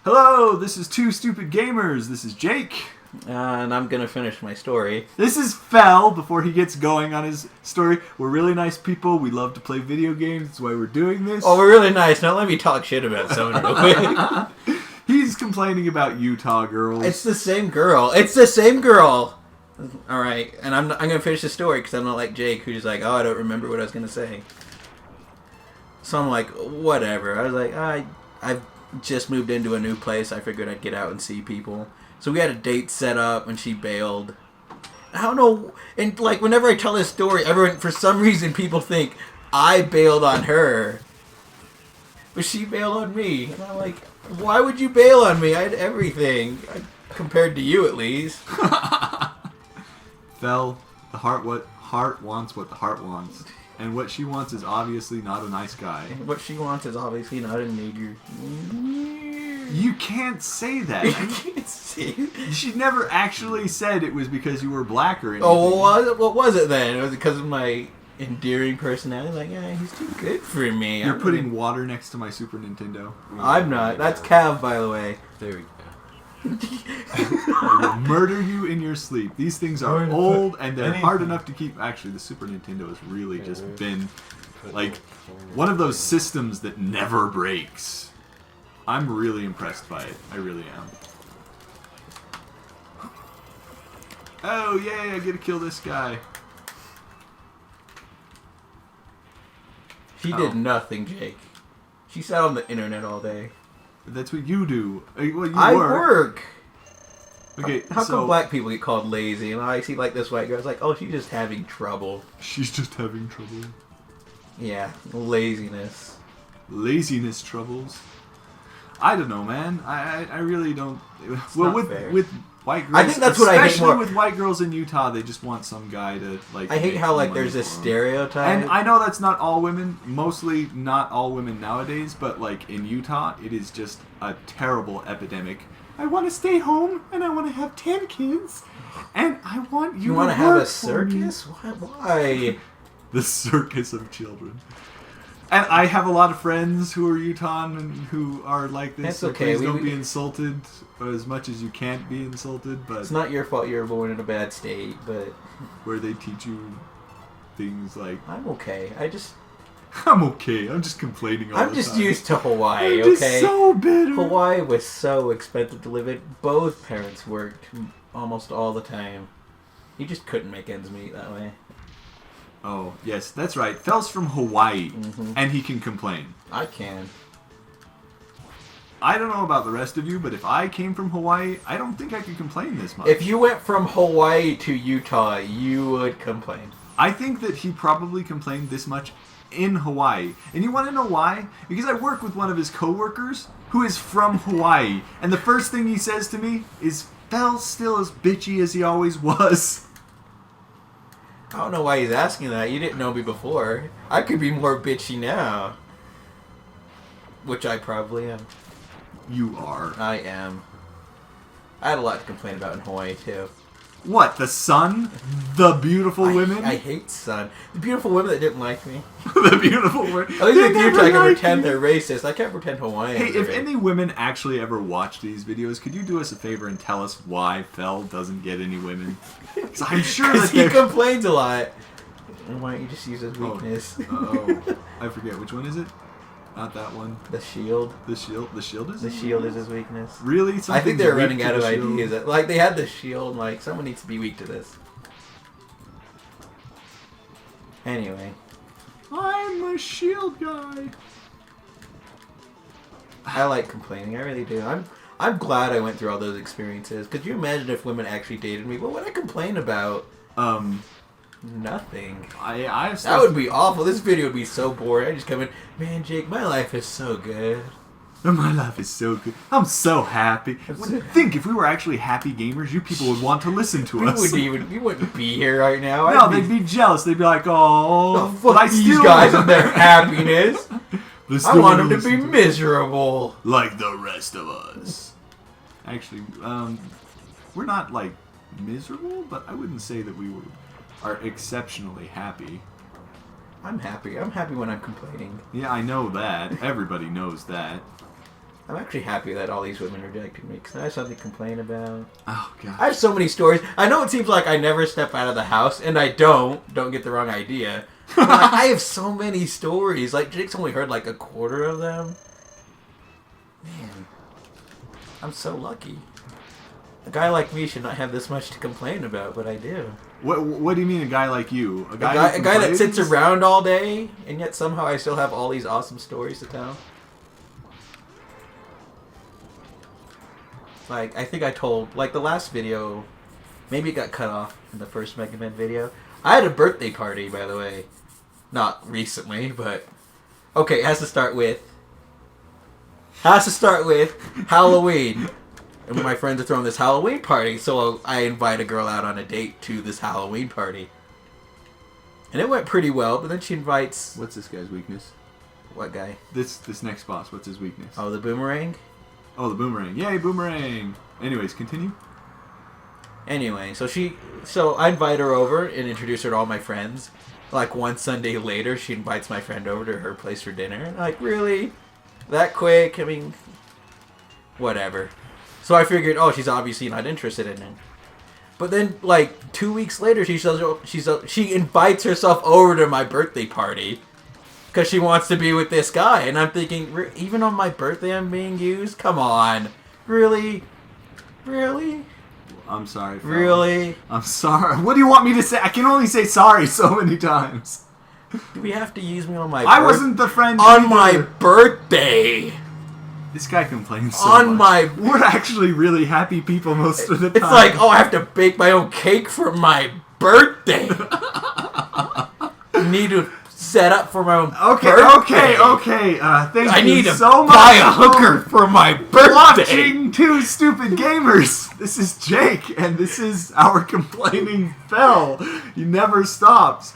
Hello, this is Two Stupid Gamers. This is Jake. And I'm going to finish my story. This is Fel, before he gets going on his story. We're really nice people. We love to play video games. That's why we're doing this. Oh, we're really nice. Now let me talk shit about someone real quick. He's complaining about Utah girls. It's the same girl. It's the same girl. Alright, and I'm going to finish the story because I'm not like Jake, who's like, oh, I don't remember what I was going to say. So I'm like, whatever. I was like, I've just moved into a new place. I figured I'd get out and see people. So we had a date set up, and she bailed. I don't know, and like whenever I tell this story, everyone, for some reason, people think I bailed on her, but she bailed on me. And I'm like, why would you bail on me? I had everything, compared to you at least. Fel, the heart wants what the heart wants, and what she wants is obviously not a nice guy. What she wants is obviously not a nigger. You can't say that. You can't say it. She never actually said it was because you were black or anything. Oh, what was it then? It was because of my endearing personality? Like, yeah, he's too good for me. You're putting water next to my Super Nintendo. I'm not. That's Cav, by the way. There we go. I will murder you in your sleep. These things are old and they're hard enough to keep. Actually, the Super Nintendo has really just been like one of those systems that never breaks. I'm really impressed by it. I really am. Oh, yay, I get to kill this guy. She did nothing, Jake. She sat on the internet all day. That's what you do. Well, I work. Okay, How come black people get called lazy? And I see like this white girl, it's like, oh, she's just having trouble. She's just having trouble. Yeah, laziness. Laziness troubles. I don't know, man. I really don't. It's well, not fair. with white girls, I think that's what I hate more. Especially with white girls in Utah, they just want some guy to like. I hate how like money there's this for 'em. stereotype. And I know that's not all women. Mostly not all women nowadays. But like in Utah, it is just a terrible epidemic. I want to stay home and I want to have 10 kids, and I want you. You want to have a circus? Why? The circus of children. And I have a lot of friends who are Utahn and who are like this. That's okay. Please don't be insulted as much as you can't be insulted. But It's not your fault you were born in a bad state, but where they teach you things like I'm okay. I'm okay. I'm just complaining all the time. I'm just used to Hawaii, I'm okay? just so bitter. Hawaii was so expensive to live in. Both parents worked almost all the time. You just couldn't make ends meet that way. Oh yes, that's right. Fel's from Hawaii, and he can complain. I can. I don't know about the rest of you, but if I came from Hawaii, I don't think I could complain this much. If you went from Hawaii to Utah, you would complain. I think that he probably complained this much in Hawaii. And you want to know why? Because I work with one of his coworkers who is from Hawaii. And the first thing he says to me is, Fel's still as bitchy as he always was. I don't know why he's asking that. You didn't know me before. I could be more bitchy now. Which I probably am. You are. I am. I had a lot to complain about in Hawaii, too. What, the sun? The beautiful women? I hate sun. The beautiful women that didn't like me. The beautiful women. At least with Utah, I can pretend they're racist. I can't pretend Hawaiians Hey, are if racist. any women actually ever watch these videos, could you do us a favor and tell us why Fel doesn't get any women? Because I'm sure that he complains a lot. Why don't you just use his weakness? Oh, I forget. Which one is it? Not that one. The shield. The shield? The shield is The shield is his weakness. Really? I think they're running weak out to of the shield? ideas. Like, they had the shield, like, someone needs to be weak to this. Anyway. I'm a shield guy. I like complaining. I really do. I'm glad I went through all those experiences. Could you imagine if women actually dated me? What would I complain about? Nothing. I have That would be awful. This video would be so boring. I just come in, man, Jake, my life is so good. My life is so good. I'm so happy. Think if we were actually happy gamers, you people would want to listen to us. We wouldn't be here right now. No, they'd be jealous. They'd be like, oh, fuck these guys and their happiness. I want them to be miserable. Like the rest of us. Actually, we're not, like, miserable, but I wouldn't say that we are exceptionally happy. I'm happy. I'm happy when I'm complaining. Yeah, I know that. Everybody knows that. I'm actually happy that all these women rejected me because I have something to complain about. Oh, God. I have so many stories. I know it seems like I never step out of the house, and I don't. Don't get the wrong idea. But like, I have so many stories. Like, Jake's only heard like a quarter of them. Man, I'm so lucky. A guy like me should not have this much to complain about, but I do. What do you mean a guy like you? A guy that sits around all day, and yet somehow I still have all these awesome stories to tell. Like, I think I told, like, the last video, maybe it got cut off in the first Mega Man video. I had a birthday party, by the way. Not recently, but... Okay, it has to start with Halloween. And my friends are throwing this Halloween party, so I invite a girl out on a date to this Halloween party. And it went pretty well, but then she invites... What's this guy's weakness? What guy? This next boss, what's his weakness? Oh, the boomerang? Oh, the boomerang. Yay, boomerang! Anyways, continue. Anyway, so I invite her over and introduce her to all my friends. Like, one Sunday later, she invites my friend over to her place for dinner. And I'm like, really? That quick? I mean, whatever. So I figured, oh, she's obviously not interested in it. But then, like, 2 weeks later, she invites herself over to my birthday party. Because she wants to be with this guy. And I'm thinking, even on my birthday I'm being used? Come on. Really? Really? I'm sorry, Fel. Really? I'm sorry. What do you want me to say? I can only say sorry so many times. Do we have to use me on my I wasn't the friend on either. my birthday? This guy complains so on much. We're actually really happy people most of the time. It's like, oh, I have to bake my own cake for my birthday. Need to set up for my own birthday. Okay. Thank I you need to so much buy a hooker for my birthday. Watching Two Stupid Gamers. This is Jake, and this is our complaining Fel. He never stops.